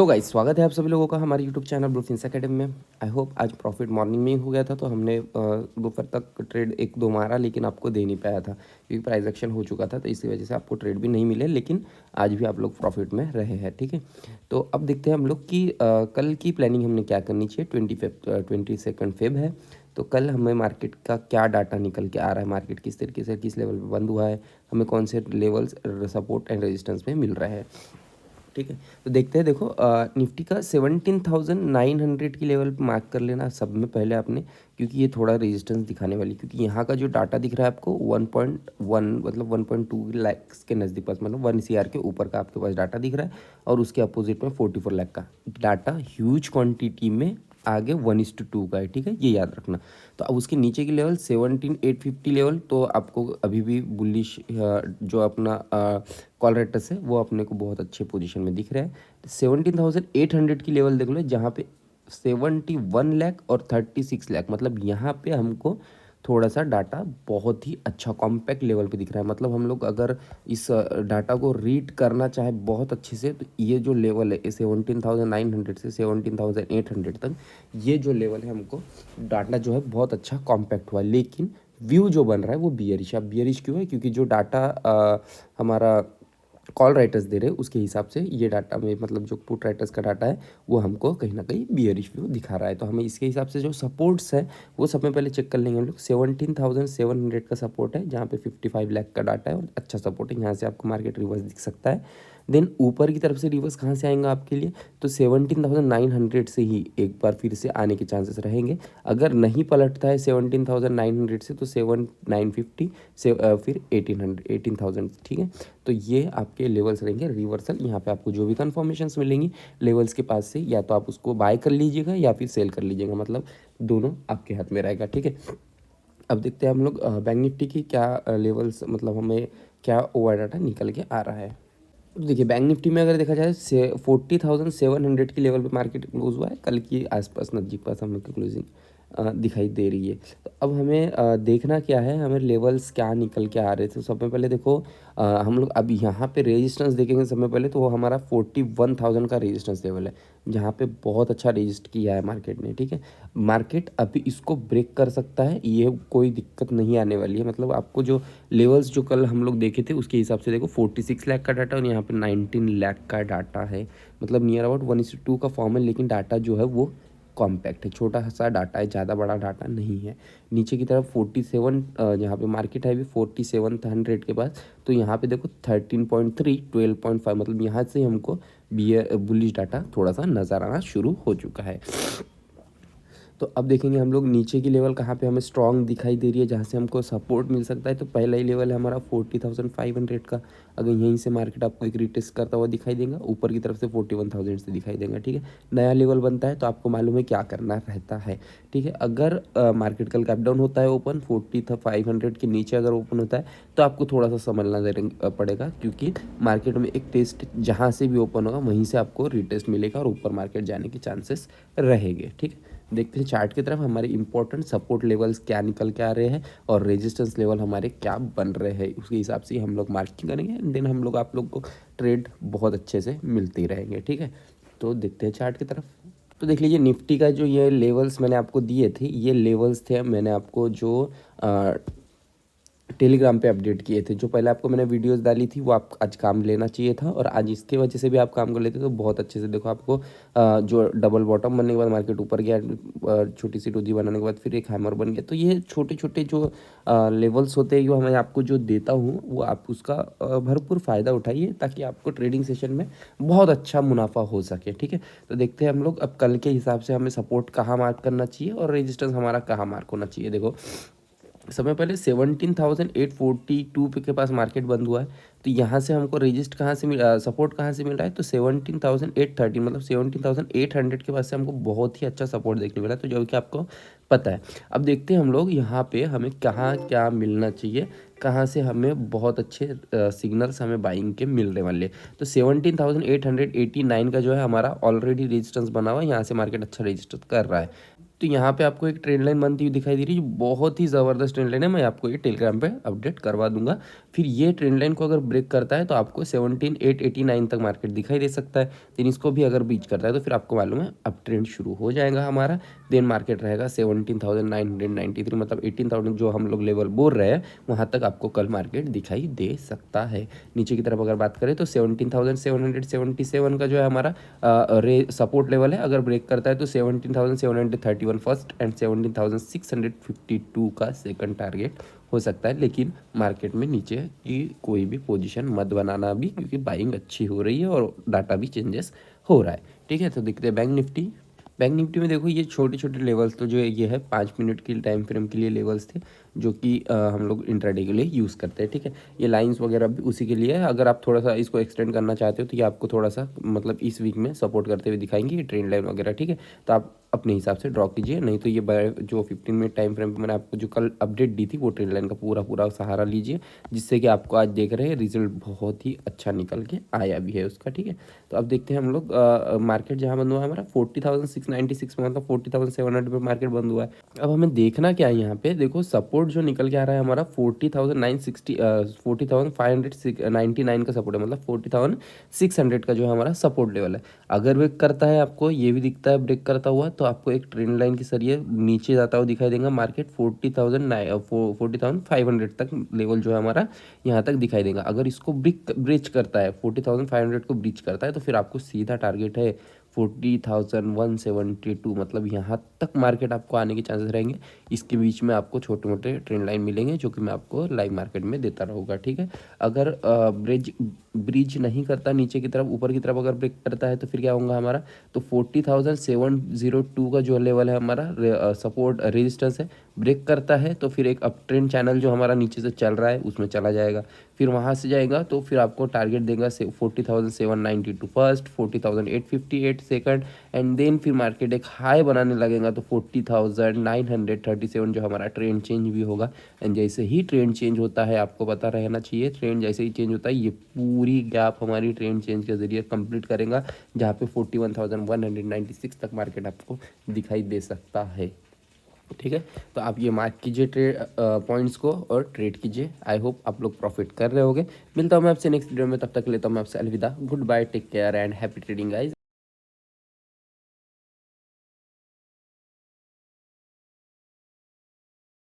So guys, स्वागत है आप सभी लोगों का हमारे यूट्यूब चैनल ब्लूफिंस एकेडमी में। आई होप आज प्रॉफिट मॉर्निंग में ही हो गया था, तो हमने दोपहर तक ट्रेड एक दो मारा, लेकिन आपको दे नहीं पाया था क्योंकि प्राइस एक्शन हो चुका था, तो इसी वजह से आपको ट्रेड भी नहीं मिले। लेकिन आज भी आप लोग प्रॉफिट में रहे हैं, ठीक है। तो अब देखते हैं हम लोग कि कल की प्लानिंग हमने क्या करनी चाहिए। 22 फेब है, तो कल हमें मार्केट का क्या डाटा निकल के आ रहा है, मार्केट किस तरीके से किस लेवल पर बंद हुआ है, हमें कौन से लेवल्स सपोर्ट एंड रेजिस्टेंस में मिल रहे हैं, ठीक है। तो देखते हैं, देखो निफ्टी का 17,900 की लेवल पे मार्क कर लेना सब में पहले आपने, क्योंकि ये थोड़ा रेजिस्टेंस दिखाने वाली, क्योंकि यहाँ का जो डाटा दिख रहा है आपको 1.1 मतलब 1.2 लाख के नज़दीक पास, मतलब 1 CR के ऊपर का आपके पास डाटा दिख रहा है, और उसके अपोजिट में 44 लाख का डाटा ह्यूज क्वांटिटी में आगे 1:2 का है, ठीक है, ये याद रखना। तो अब उसके नीचे की लेवल 17,850 लेवल, तो आपको अभी भी बुलिश जो अपना कॉल रेटस है वो अपने को बहुत अच्छे पोजीशन में दिख रहा है। 17,800 की लेवल देख लो, जहाँ पे 71 लाख और 36 लाख, मतलब यहाँ पे हमको थोड़ा सा डाटा बहुत ही अच्छा कॉम्पैक्ट लेवल पे दिख रहा है। मतलब हम लोग अगर इस डाटा को रीड करना चाहे बहुत अच्छे से, तो ये जो लेवल है 17,900 से 17,800 तक, ये जो लेवल है हमको डाटा जो है बहुत अच्छा कॉम्पैक्ट हुआ। लेकिन व्यू जो बन रहा है वो बियरिश। अब बियरिश क्यों है? क्योंकि जो डाटा हमारा कॉल राइटर्स दे रहे हैं उसके हिसाब से ये डाटा में, मतलब जो पुट राइटर्स का डाटा है वो हमको कहीं ना कहीं बियरिश व्यू दिखा रहा है। तो हमें इसके हिसाब से जो सपोर्ट्स है वो सब में पहले चेक कर लेंगे हम लोग। 17,700 का सपोर्ट है, जहाँ पे 55 लाख का डाटा है और अच्छा सपोर्ट है, यहाँ से आपको मार्केट रिवर्स दिख सकता है। देन ऊपर की तरफ से रिवर्स कहाँ से आएगा आपके लिए? तो 17,900 से ही एक बार फिर से आने के चांसेस रहेंगे। अगर नहीं पलटता है 17,900 से, तो 7,950 से फिर 18,000, ठीक है। तो ये आपके लेवल्स रहेंगे रिवर्सल। यहाँ पे आपको जो भी कन्फर्मेशंस मिलेंगी लेवल्स के पास से, या तो आप उसको बाय कर लीजिएगा या फिर सेल कर लीजिएगा, मतलब दोनों आपके हाथ में रहेगा, ठीक है। अब देखते हैं हम लोग बैंक निफ्टी की क्या लेवल्स, मतलब हमें क्या ओवर डाटा निकल के आ रहा है। तो देखिए, बैंक निफ्टी में अगर देखा जाए 40,700 की लेवल पे मार्केट क्लोज हुआ है। कल की आसपास नज़दीक पास हमें क्लोजिंग दिखाई दे रही है। तो अब हमें देखना क्या है, हमें लेवल्स क्या निकल के आ रहे थे। तो सबसे पहले देखो, हम लोग अब यहाँ पे रेजिस्टेंस देखेंगे सबसे पहले, तो वो हमारा 41,000 का रेजिस्टेंस लेवल है, जहाँ पे बहुत अच्छा रेजिस्ट किया है मार्केट ने, ठीक है। मार्केट अभी इसको ब्रेक कर सकता है, ये कोई दिक्कत नहीं आने वाली है। मतलब आपको जो लेवल्स जो कल हम लोग देखे थे उसके हिसाब से देखो, 46 लाख का डाटा और यहाँ पे 19 लाख का डाटा है, मतलब नियर अबाउट 1:2 का फॉर्म है। लेकिन डाटा जो है वो कॉम्पैक्ट है, छोटा सा डाटा है, ज़्यादा बड़ा डाटा नहीं है। नीचे की तरफ 47 यहाँ पे मार्केट है अभी 4700 के पास, तो यहाँ पे देखो 13.3 12.5, मतलब यहाँ से हमको बियर बुलिश डाटा थोड़ा सा नज़र आना शुरू हो चुका है। तो अब देखेंगे हम लोग नीचे की लेवल कहाँ पे हमें स्ट्रांग दिखाई दे रही है, जहाँ से हमको सपोर्ट मिल सकता है। तो पहला ही लेवल है हमारा 40,500 का। अगर यहीं से मार्केट आपको एक रिटेस्ट करता हुआ दिखाई देगा, ऊपर की तरफ से 41,000 से दिखाई देगा, ठीक है। नया लेवल बनता है तो आपको मालूम है क्या करना रहता है, ठीक है। अगर मार्केट कल कैप डाउन होता है ओपन 40,500 के नीचे अगर ओपन होता है, तो आपको थोड़ा सा समझना पड़ेगा, क्योंकि मार्केट में एक टेस्ट जहाँ से भी ओपन होगा वहीं से आपको रिटेस्ट मिलेगा और ऊपर मार्केट जाने के चांसेस रहेंगे, ठीक है। देखते हैं चार्ट की तरफ हमारे इंपॉर्टेंट सपोर्ट लेवल्स क्या निकल के आ रहे हैं और रेजिस्टेंस लेवल हमारे क्या बन रहे हैं, उसके हिसाब से हम लोग मार्किंग करेंगे। देन हम लोग आप लोग को ट्रेड बहुत अच्छे से मिलते ही रहेंगे, ठीक है। तो देखते हैं चार्ट की तरफ। तो देख लीजिए, निफ्टी का जो ये लेवल्स मैंने आपको दिए थे, ये लेवल्स थे मैंने आपको जो टेलीग्राम पे अपडेट किए थे। जो पहले आपको मैंने वीडियोस डाली थी वो आप आज काम लेना चाहिए था, और आज इसके वजह से भी आप काम कर लेते तो बहुत अच्छे से। देखो आपको जो डबल बॉटम बनने के बाद मार्केट ऊपर गया, छोटी सी डोजी बनाने के बाद फिर एक हैमर बन गया। तो ये छोटे छोटे जो लेवल्स होते हैं, जो मैं आपको जो देता हूँ, वो आप उसका भरपूर फ़ायदा उठाइए, ताकि आपको ट्रेडिंग सेशन में बहुत अच्छा मुनाफा हो सके, ठीक है। तो देखते हैं हम लोग अब कल के हिसाब से हमें सपोर्ट कहाँ मार्क करना चाहिए और रेजिस्टेंस हमारा कहाँ मार्क होना चाहिए। देखो, समय पहले 17,842 पे के पास मार्केट बंद हुआ है, तो यहाँ से हमको रजिस्ट कहाँ से सपोर्ट कहाँ से मिल रहा है? तो 17,813, मतलब 17,800 के पास से हमको बहुत ही अच्छा सपोर्ट देखने मिला, तो जो कि आपको पता है। अब देखते हैं हम लोग यहाँ पे हमें कहाँ क्या मिलना चाहिए, कहाँ से हमें बहुत अच्छे सिग्नल्स हमें बाइंग के मिलने वाले। तो 17,889 का जो है हमारा ऑलरेडी रेजिस्टेंस बना हुआ है, यहाँ से मार्केट अच्छा रेजिस्टेंस कर रहा है। तो यहाँ पे आपको एक ट्रेंड लाइन बनती हुई दिखाई दे रही है, जो बहुत ही ज़बरदस्त ट्रेंड लाइन है। मैं आपको ये टेलीग्राम पे अपडेट करवा दूंगा। फिर ये ट्रेंड लाइन को अगर ब्रेक करता है तो आपको 17,889 तक मार्केट दिखाई दे सकता है। देन इसको भी अगर बीच करता है तो फिर आपको मालूम है अब ट्रेंड शुरू हो जाएगा हमारा। देन मार्केट रहेगा 17,993, मतलब 18,000 जो हम लोग लेवल बोल रहे हैं वहाँ तक आपको कल मार्केट दिखाई दे सकता है। नीचे की तरफ अगर बात करें तो 17,777 का जो है हमारा सपोर्ट लेवल है। अगर ब्रेक करता है तो 17,731 फर्स्ट एंड 17,652 का सेकंड टारगेट हो सकता है। लेकिन मार्केट में नीचे की कोई भी पोजीशन मत बनाना अभी, क्योंकि बाइंग अच्छी हो रही है और डाटा भी चेंजेस हो रहा है। ठीक है, तो देखते हैं बैंक निफ्टी। बैंक निफ्टी में देखो ये छोटे छोटे लेवल्स तो जो ये है 5 मिनट की टाइम फ्रेम के लिए लेवल्स थे, जो कि हम लोग इंट्राडे के लिए यूज़ करते हैं। ठीक है, ये लाइंस वगैरह भी उसी के लिए है। अगर आप थोड़ा सा इसको एक्सटेंड करना चाहते हो तो ये आपको थोड़ा सा मतलब इस वीक में सपोर्ट करते हुए दिखाएंगे ये ट्रेंड लाइन वगैरह। ठीक है, तो आप अपने हिसाब से ड्रॉ कीजिए, नहीं तो ये जो 15 मिनट टाइम फ्रेम पे मैंने आपको जो कल अपडेट दी थी वो ट्रेंड लाइन का पूरा पूरा सहारा लीजिए, जिससे कि आपको आज देख रहे हैं रिजल्ट बहुत ही अच्छा निकल के आया भी है उसका। ठीक है, तो अब देखते हैं हम लोग मार्केट जहाँ बंद हुआ है हमारा 40,696 में, मतलब 40,700 पे मार्केट बंद हुआ है। अब हमें देखना क्या है यहाँ पे, देखो सपोर्ट जो निकल के आ रहा है हमारा 40,960 40,599 का सपोर्ट है, मतलब 40,600 का जो है हमारा सपोर्ट लेवल है। अगर ब्रेक करता है, आपको ये भी दिखता है ब्रेक करता हुआ, तो आपको एक ट्रेंड लाइन के जरिए नीचे जाता हुआ दिखाई देगा मार्केट 40,500 तक लेवल जो है हमारा यहाँ तक दिखाई देगा। अगर इसको ब्रिज करता है 40,500 को ब्रिज करता है तो फिर आपको सीधा टारगेट है 40,172, मतलब यहाँ तक मार्केट आपको आने के चांसेस रहेंगे। इसके बीच में आपको छोटे मोटे ट्रेंड लाइन मिलेंगे जो कि मैं आपको लाइव मार्केट में देता रहूँगा। ठीक है, अगर ब्रिज नहीं करता नीचे की तरफ, ऊपर की तरफ अगर ब्रेक करता है तो फिर क्या होगा हमारा, तो 40,702 का जो लेवल है हमारा सपोर्ट रेजिस्टेंस है, ब्रेक करता है तो फिर एक अप ट्रेंड चैनल जो हमारा नीचे से चल रहा है उसमें चला जाएगा। फिर वहाँ से जाएगा तो फिर आपको टारगेट देगा 40,792 फर्स्ट, 40,858 सेकंड, एंड देन फिर मार्केट एक हाई बनाने लगेगा तो 40,937 जो हमारा ट्रेंड चेंज भी होगा। एंड जैसे ही ट्रेंड चेंज होता है, आपको पता रहना चाहिए, ट्रेंड जैसे ही चेंज होता है ये पूरी गैप हमारी ट्रेंड चेंज के जरिए कंप्लीट करेगा, जहाँ पे 41,196 तक मार्केट आपको दिखाई दे सकता है। ठीक है, तो आप ये मार्क कीजिए ट्रेड पॉइंट्स को और ट्रेड कीजिए। आई होप आप लोग प्रॉफिट कर रहे होगे। मिलता हूँ मैं आपसे नेक्स्ट वीडियो में, तब तक लेता हूँ मैं आपसे अलविदा। Goodbye, take care and happy trading guys.